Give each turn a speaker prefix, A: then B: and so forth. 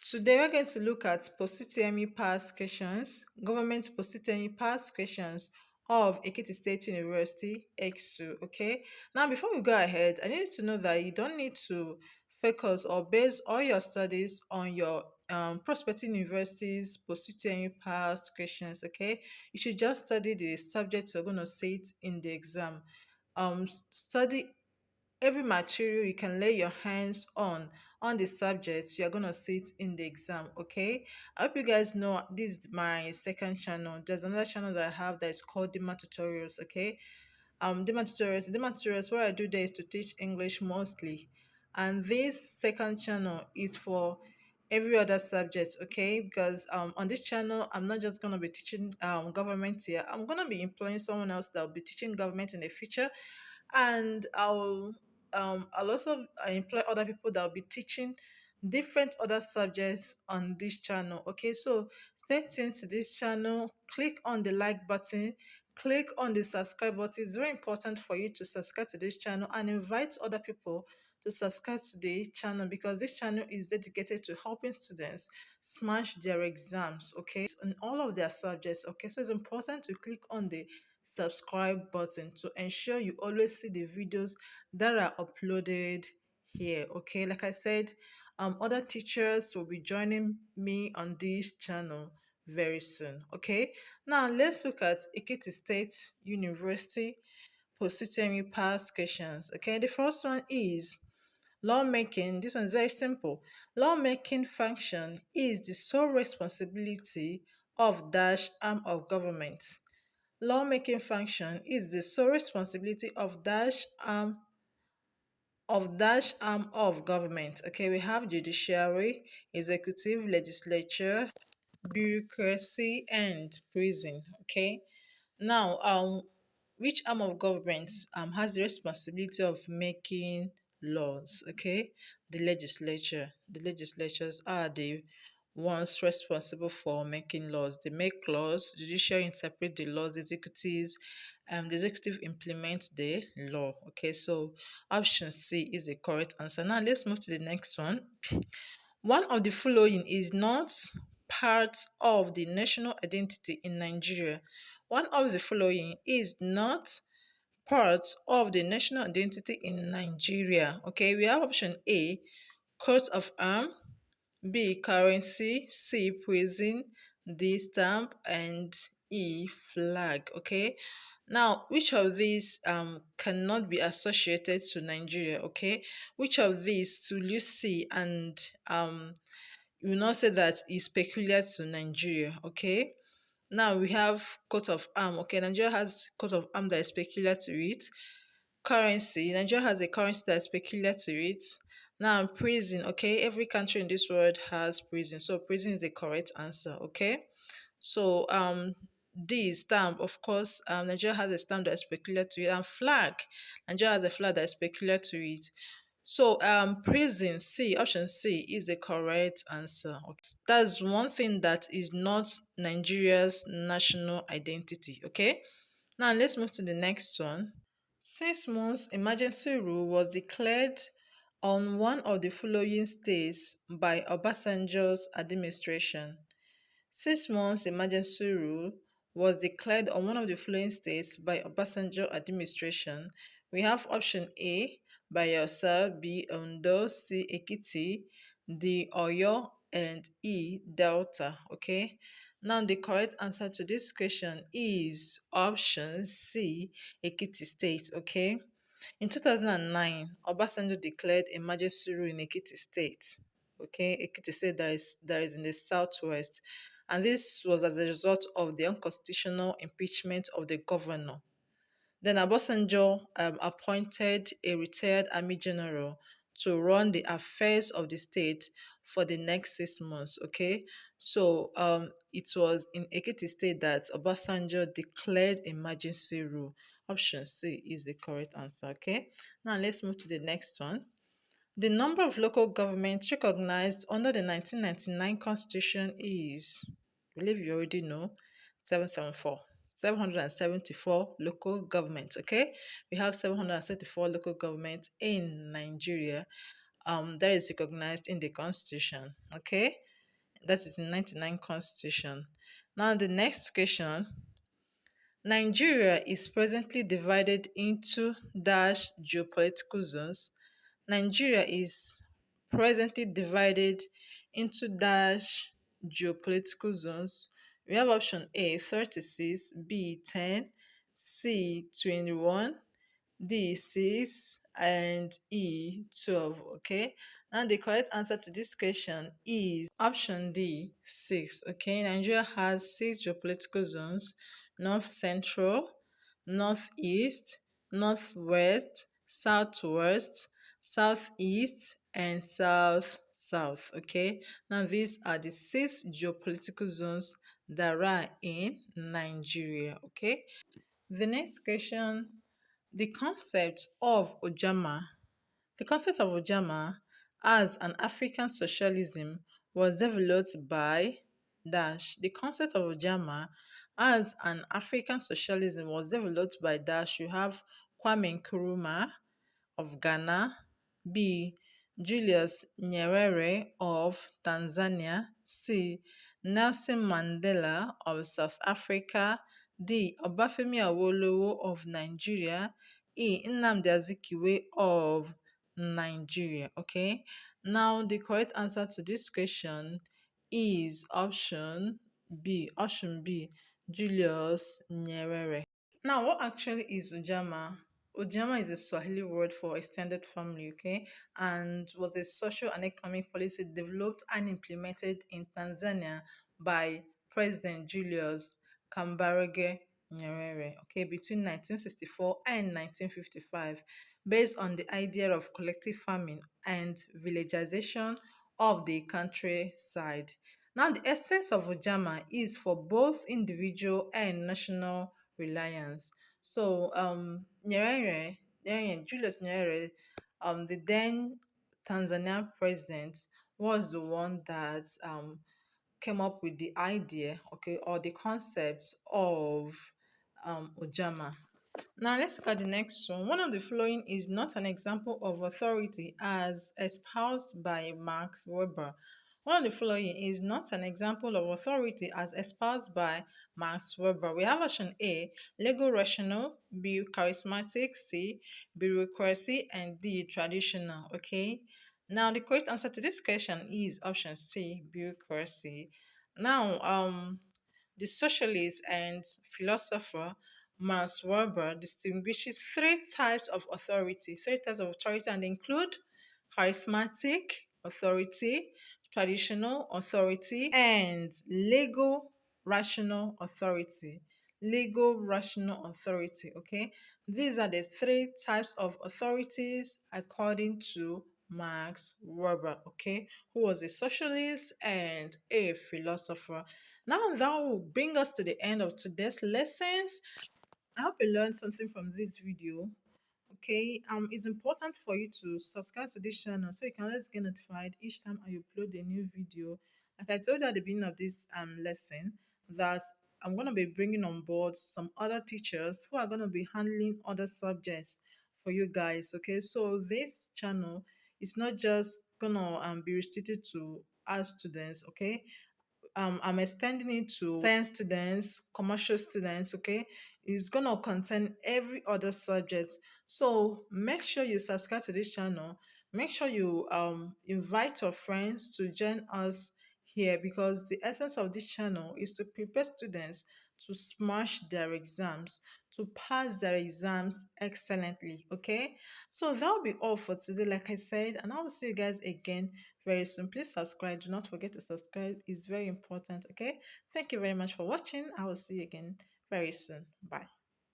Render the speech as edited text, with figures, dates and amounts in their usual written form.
A: Today we're going to look at Post UTME past questions, government Post UTME past questions of Ekiti State University, EXU. Okay. Now, before we go ahead, I need to know that you don't need to focus or base all your studies on your prospective universities Post UTME past questions. Okay. You should just study the subject you're going to sit in the exam. Study every material you can lay your hands on the subjects you're going to sit in the exam. Okay, I hope you guys know this is my second channel. There's another channel that I have that is called Dima Tutorials. Okay, Dima Tutorials, what I do there is to teach English mostly, and this second channel is for every other subject. Okay, because on this channel I'm not just going to be teaching government here. I'm going to be employing someone else that will be teaching government in the future, and I'll also employ other people that will be teaching different other subjects on this channel. Okay, so stay tuned to this channel. Click on the like button, click on the subscribe button. It's very important for you to subscribe to this channel and invite other people to subscribe to the channel, because this channel is dedicated to helping students smash their exams, okay, in all of their subjects. Okay, so it's important to click on the subscribe button to ensure you always see the videos that are uploaded here. Okay, like I said, other teachers will be joining me on this channel very soon. Okay, now let's look at Ekiti State University Post UTME past questions. Okay, the first one is lawmaking. This one is very simple. Lawmaking function is the sole responsibility of dash arm of government. Lawmaking function is the sole responsibility of dash arm of government. Okay, we have judiciary, executive, legislature, bureaucracy, and prison. Okay, now which arm of government has the responsibility of making laws? Okay, the legislature. The legislatures are the ones responsible for making laws. They make laws, judiciary interpret the laws, the executive implements the law. Okay, so option C is the correct answer. Now let's move to the next one. One of the following is not part of the national identity in Nigeria. One of the following is not part of the national identity in Nigeria. Okay, we have option A, coat of arms, B, currency, C, prison, D, stamp, and E, flag. Okay, now which of these cannot be associated to Nigeria? Okay, which of these to Lucy and you will not say that is peculiar to Nigeria? Okay, now we have coat of arm. Okay, Nigeria has coat of arm that is peculiar to it. Currency, Nigeria has a currency that is peculiar to it. Now prison. Okay, every country in this world has prison, so prison is the correct answer. Okay, so D, stamp. Of course, Nigeria has a stamp that is peculiar to it, and flag. Nigeria has a flag that is peculiar to it. So prison, C, option C is the correct answer. Okay. That's one thing that is not Nigeria's national identity. Okay, now let's move to the next one. 6 months emergency rule was declared on one of the following states by Obasanjo's administration. 6 months emergency rule was declared on one of the following states by Obasanjo administration. We have option A, Bayelsa, B, Ondo, C, Ekiti, D, Oyo, and E, Delta. Okay, now the correct answer to this question is option C, Ekiti State. Okay, in 2009, Obasanjo declared emergency rule in Ekiti State. Okay, Ekiti State that is in the southwest, and this was as a result of the unconstitutional impeachment of the governor. Then Obasanjo appointed a retired army general to run the affairs of the state for the next 6 months. Okay, so it was in Ekiti State that Obasanjo declared emergency rule. Option C is the correct answer. Okay, now let's move to the next one. The number of local governments recognized under the 1999 Constitution is, I believe you already know, 774. 774 local governments. Okay, we have 774 local governments in Nigeria that is recognized in the Constitution. Okay, That is in 99 Constitution. Now the next question. Nigeria is presently divided into dash geopolitical zones. Nigeria is presently divided into dash geopolitical zones. We have option A 36, B 10, C 21, D 6, and E 12. Okay, and the correct answer to this question is option D 6. Okay, Nigeria has 6 geopolitical zones: North Central, Northeast, Northwest, Southwest, Southeast, and South South. Okay, now these are the 6 geopolitical zones that are in Nigeria. Okay, the next question, the concept of Ojama. The concept of Ojama as an African socialism was developed by Dash. The concept of Ojama as an African socialism was developed by Dash. You have Kwame Nkrumah of Ghana, B. Julius Nyerere of Tanzania, C. Nelson Mandela of South Africa, D. Obafemi Awolowo of Nigeria, E. Nnamdi Azikiwe of Nigeria. Okay, now the correct answer to this question is option B. Option B, Julius Nyerere. Now, what actually is Ujama? Ujama is a Swahili word for extended family, okay, and was a social and economic policy developed and implemented in Tanzania by President Julius Kambarage Nyerere, okay, between 1964 and 1955, based on the idea of collective farming and villagization of the countryside. Now, the essence of Ujama is for both individual and national reliance. So Julius Nyerere, the then Tanzanian president, was the one that came up with the idea, okay, or the concept of Ojama. Now let's look at the next one. One of the following is not an example of authority as espoused by Max Weber. One of the following is not an example of authority as espoused by Max Weber. We have option A, legal rational, B, charismatic, C, bureaucracy, and D, traditional. Okay. Now the correct answer to this question is option C, bureaucracy. Now, the socialist and philosopher Max Weber distinguishes three types of authority, and they include charismatic authority, traditional authority, and legal rational authority. Legal rational authority, okay? These are the three types of authorities according to Max Weber, okay, who was a socialist and a philosopher. Now that will bring us to the end of today's lessons. I hope you learned something from this video. Okay, it's important for you to subscribe to this channel so you can always get notified each time I upload a new video. Like I told you at the beginning of this lesson, that I'm going to be bringing on board some other teachers who are going to be handling other subjects for you guys. Okay, so this channel is not just gonna be restricted to our students. Okay, I'm extending it to science students, commercial students, okay? It's gonna contain every other subject. So make sure you subscribe to this channel. Make sure you invite your friends to join us here, because the essence of this channel is to prepare students to smash their exams, to pass their exams excellently, okay? So that'll be all for today, like I said, and I will see you guys again very soon. Please subscribe. Do not forget to subscribe. It's very important. Okay. Thank you very much for watching. I will see you again very soon. Bye.